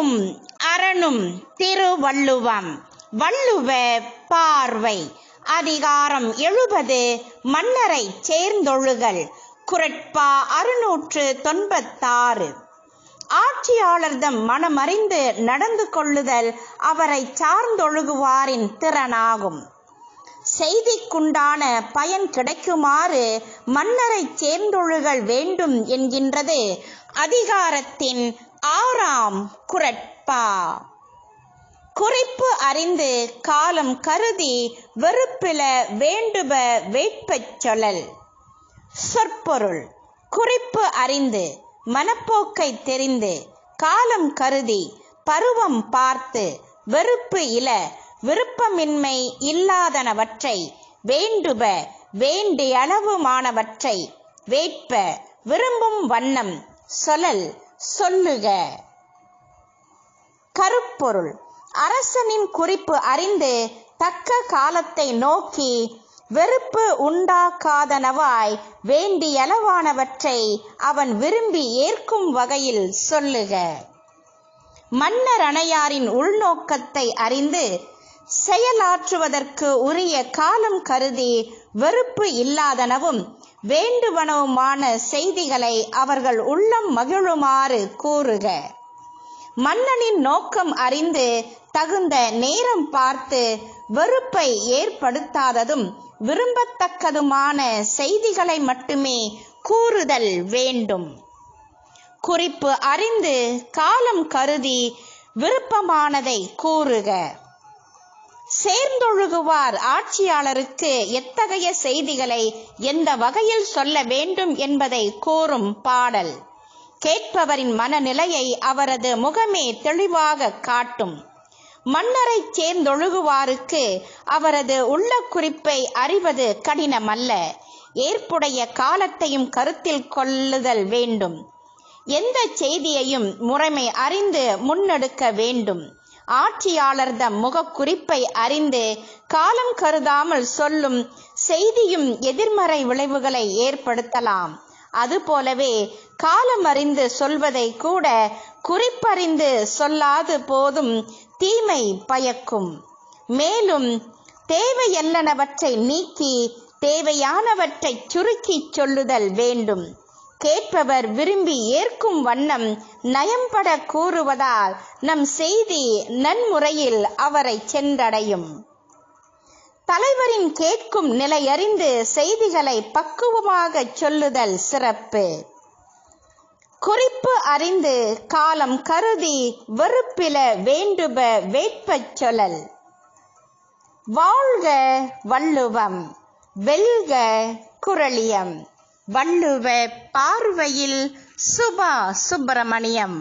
அறிவும் அரணும் திருவள்ளுவம். வள்ளுவ பார்வை. அதிகாரம் 70. மன்னரை சேர்ந்தொழுகல். குறட்பா 696. ஆட்சியாளர்தம் மனமறிந்து நடந்து கொள்ளுதல் அவரை சார்ந்தொழுகுவாரின் திறனாகும். செய்திக்குண்டான பயன் கிடைக்குமாறு மன்னரை சேர்ந்தொழுகல் வேண்டும் என்கின்றது அதிகாரத்தின் 6ஆம் குறட்பா. குறிப்பு அறிந்து காலம் கருதி வெறுப்பில வேண்டுப வேட்பச் சொல்லல். சொற்பொருள். குறிப்பு அறிந்து மனப்போக்கை தெரிந்து காலம் கருதி பருவம் பார்த்து வெறுப்பு இல விருப்பமின்மை இல்லாதனவற்றை வேண்டுப வேண்டியளவுமானவற்றை வேட்ப விரும்பும் வண்ணம் சொல்லல் சொல்லுக. கருப்பொருள். அரசனின் குறிப்பு அறிந்து தக்க காலத்தை நோக்கி வெறுப்பு உண்டாக்காதனவாய் வேண்டியளவானவற்றை அவன் விரும்பி ஏற்கும் வகையில் சொல்லுக. மன்னர் அணையாரின் உள்நோக்கத்தை அறிந்து செயலாற்றுவதற்கு உரிய காலம் கருதி வெறுப்பு இல்லாதனவும் வேண்டுவனவுமான செய்திகளை அவர்கள் உள்ளம் மகிழுமாறு கூறுக. மன்னனின் நோக்கம் அறிந்து தகுந்த நேரம் பார்த்து வெறுப்பை ஏற்படுத்தாததும் விரும்பத்தக்கதுமான செய்திகளை மட்டுமே கூறுதல் வேண்டும். குறிப்பு அறிந்து காலம் கருதி விருப்பமானதை கூறுக. சேர்ந்தொழுகுவார் ஆட்சியாளருக்கு எத்தகைய செய்திகளை எந்த வகையில் சொல்ல வேண்டும் என்பதை கூறும் பாடல். கேட்பவரின் மனநிலையை அவரது முகமே தெளிவாக காட்டும். மன்னரை சேர்ந்தொழுகுவாருக்கு அவரது உள்ள குறிப்பை அறிவது கடினமல்ல. ஏற்புடைய காலத்தையும் கருத்தில் கொள்ளுதல் வேண்டும். எந்த செய்தியையும் முறைமை அறிந்து முன்னெடுக்க வேண்டும். ஆட்சியாளர்தம் முகக்குறிப்பை அறிந்து காலம் கருதாமல் சொல்லும் செய்தியும் எதிர்மறை விளைவுகளை ஏற்படுத்தலாம். அதுபோலவே காலம் அறிந்து சொல்வதை கூட குறிப்பறிந்து சொல்லாது போதும் தீமை பயக்கும். மேலும் தேவையல்லனவற்றை நீக்கி தேவையானவற்றை சுருக்கி சொல்லுதல் வேண்டும். கேட்பவர் விரும்பி ஏற்கும் வண்ணம் நயம்பட கூறுவதால் நம் செய்தி நன்முறையில் அவரை சென்றடையும். தலைவரின் கேட்கும் நிலையறிந்து செய்திகளை பக்குவமாக சொல்லுதல் சிறப்பு. குறிப்பு அறிந்து காலம் கருதி வெறுப்பில வேண்டுப வேட்பச் சொல்லல். வாழ்க வள்ளுவம், வெல்க குறளியம். வள்ளுவ பார்வையில் சுபா சுப்பிரமணியம்.